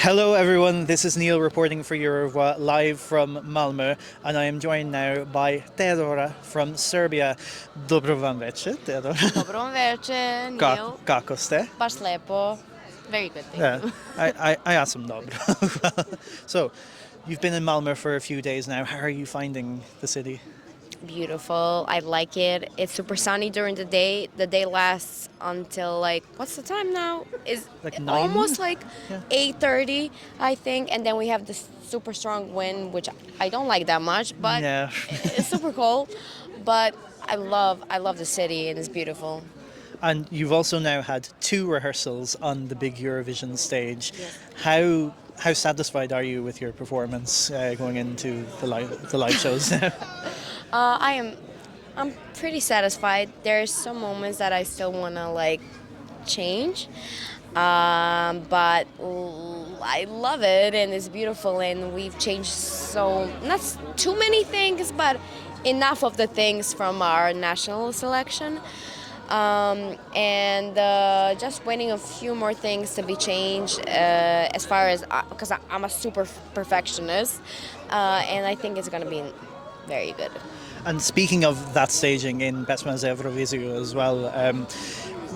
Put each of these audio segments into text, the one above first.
Hello everyone, this is Neil reporting for Eurovoix live from Malmö, and I am joined now by Teya Dora from Serbia. Dobro vam večer, Teya Dora. Dobro vam večer, Neil. Kako ste? Baš lepo. Very good, thank Yeah, you. I sam dobro. So, you've been in Malmö for a few days now. How are you finding the city? Beautiful. I like it. It's super sunny during the day. The day lasts until what's the time now? Is Like 9? almost Yeah. 8:30, I think. And then we have this super strong wind, which I don't like that much, but Yeah. it's super cold. But I love the city and it's beautiful. And you've also now had 2 rehearsals on the big Eurovision stage. Yes. How satisfied are you with your performance going into the live shows now? I'm pretty satisfied. There's some moments that I still wanna change, but I love it and it's beautiful. And we've changed not too many things, but enough of the things from our national selection. And just waiting a few more things to be changed as far as because I'm a super perfectionist, and I think it's gonna be very good. And speaking of that staging in Pesma's Eurovision as well,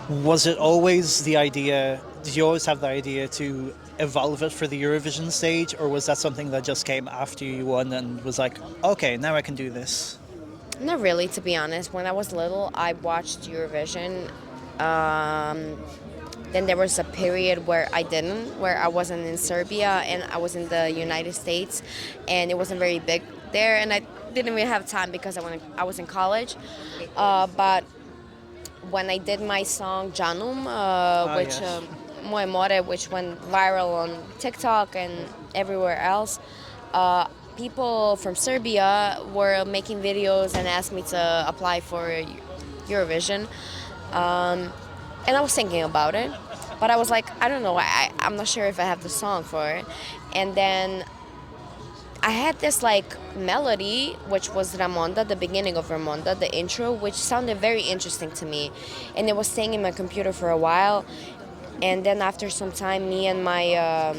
was it always the idea, did you always have the idea to evolve it for the Eurovision stage, or was that something that just came after you won and was like, okay, now I can do this? Not really, to be honest. When I was little, I watched Eurovision. Then there was a period where where I wasn't in Serbia and I was in the United States, and it wasn't very big there, and I didn't really have time because I was in college. But when I did my song Janum, which yes. Moje More, which went viral on TikTok and everywhere else, people from Serbia were making videos and asked me to apply for Eurovision. And I was thinking about it, but I was like, I don't know, I'm not sure if I have the song for it. And then I had this melody, which was Ramonda, the beginning of Ramonda, the intro, which sounded very interesting to me. And it was staying in my computer for a while. And then after some time, me and my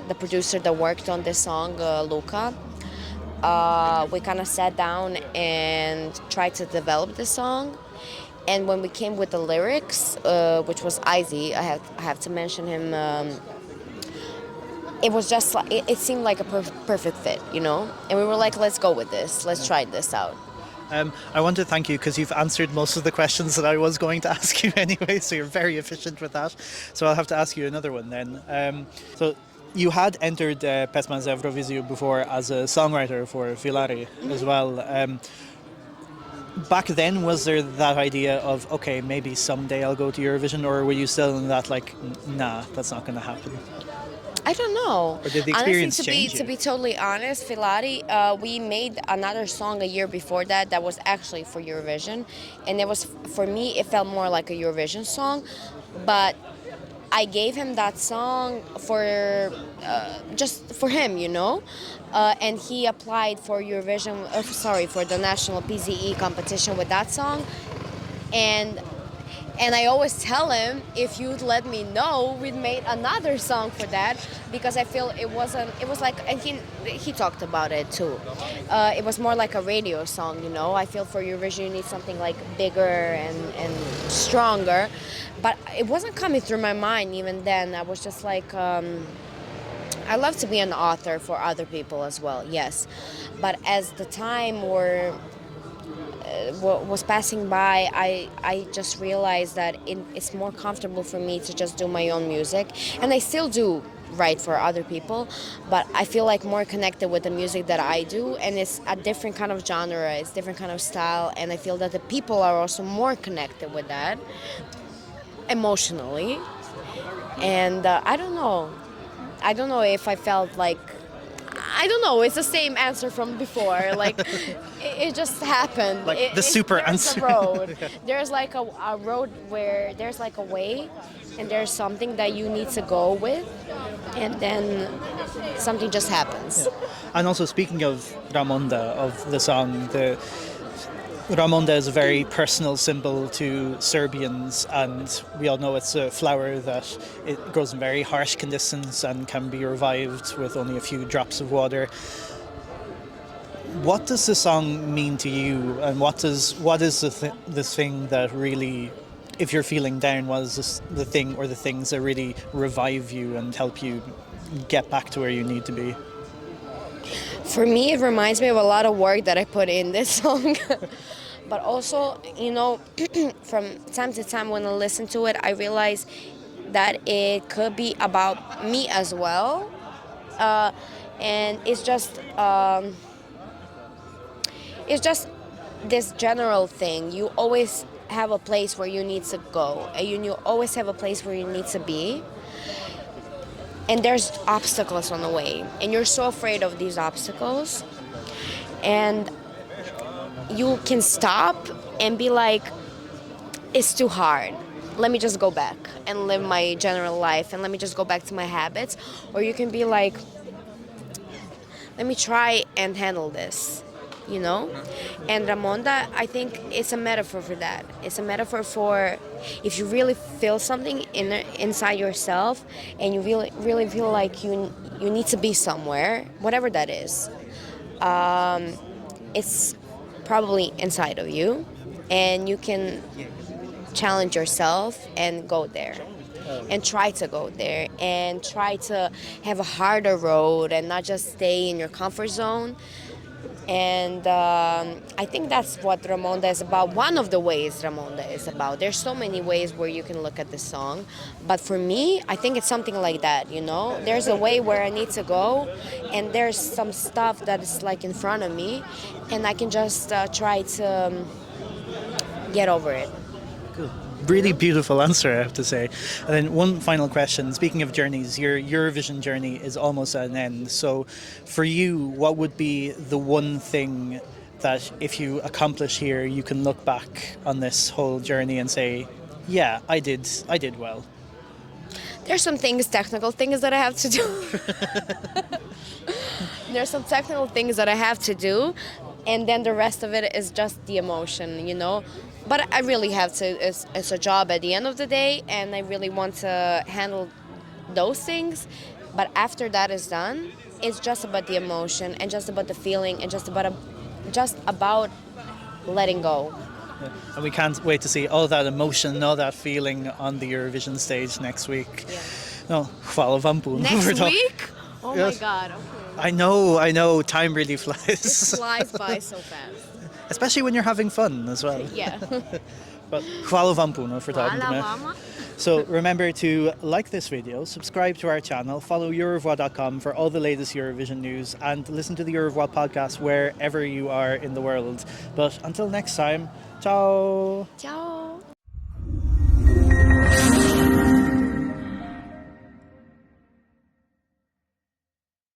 the producer that worked on this song, Luca, we kind of sat down and tried to develop the song. And when we came with the lyrics, which was Izzy, I have to mention him. It was just it seemed like a perfect fit, you know. And we were like, let's go with this. Let's try this out. I want to thank you because you've answered most of the questions that I was going to ask you anyway, so you're very efficient with that. So I'll have to ask you another one then. So you had entered Pesma's Eurovision before as a songwriter for Filari as well. Back then, was there that idea of, okay, maybe someday I'll go to Eurovision, or were you still in that nah, that's not going to happen? I don't know. Or did the experience change to be totally honest, Filari, we made another song a year before that was actually for Eurovision, and it was, for me, it felt more like a Eurovision song, but I gave him that song for just for him, you know, and he applied for Eurovision, for the national PZE competition with that song, and I always tell him, if you'd let me know, we'd made another song for that, because I feel it was like, and he talked about it too. It was more like a radio song, you know. I feel for Eurovision you need something bigger and stronger, but it wasn't coming through my mind even then. I was just I love to be an author for other people as well, yes, but as the time was passing by, I just realized that it's more comfortable for me to just do my own music, and I still do write for other people, but I feel more connected with the music that I do, and it's a different kind of genre, it's different kind of style, and I feel that the people are also more connected with that emotionally. And I don't know if I felt I don't know. It's the same answer from before. It just happened. Answer. A road. There's a road where there's a way, and there's something that you need to go with, and then something just happens. Yeah. And also, speaking of Ramonda, of the song, Ramonda is a very personal symbol to Serbians, and we all know it's a flower that it grows in very harsh conditions and can be revived with only a few drops of water. What does the song mean to you, and what is the thing that really, if you're feeling down, what is the thing or the things that really revive you and help you get back to where you need to be? For me, it reminds me of a lot of work that I put in this song. But also, from time to time when I listen to it, I realize that it could be about me as well. And it's just this general thing. You always have a place where you need to go, and you always have a place where you need to be. And there's obstacles on the way, and you're so afraid of these obstacles. And you can stop and be like, it's too hard. Let me just go back and live my general life, and let me just go back to my habits. Or you can be like, let me try and handle this, And Ramonda, I think it's a metaphor for that. It's a metaphor for if you really feel something inside yourself, and you really feel like you need to be somewhere, whatever that is. It's probably inside of you, and you can challenge yourself and go there, and try to go there, and try to have a harder road and not just stay in your comfort zone. And I think that's what Ramonda is about. One of the ways Ramonda is about. There's so many ways where you can look at the song, but for me, I think it's something like that. There's a way where I need to go, and there's some stuff that is like in front of me, and I can just try to get over it. Cool. Really beautiful answer, I have to say. And then one final question. Speaking of journeys, your Eurovision journey is almost at an end. So for you, what would be the one thing that if you accomplish here, you can look back on this whole journey and say, yeah, I did well? There's some technical things that I have to do. There's some technical things that I have to do, and then the rest of it is just the emotion, But I really have to, it's a job at the end of the day, and I really want to handle those things. But after that is done, it's just about the emotion, and just about the feeling, and just about letting go. Yeah. And we can't wait to see all that emotion, all that feeling on the Eurovision stage next week. Yeah. No, hvala vam puno. Next week? Oh Yes. my God. Okay. I know, time really flies. It flies by so fast. Especially when you're having fun as well. Yeah. But hvala vam puno for talking to me. Mama. So remember to like this video, subscribe to our channel, follow Eurovoix.com for all the latest Eurovision news, and listen to the Eurovoix podcast wherever you are in the world. But until next time, ciao! Ciao.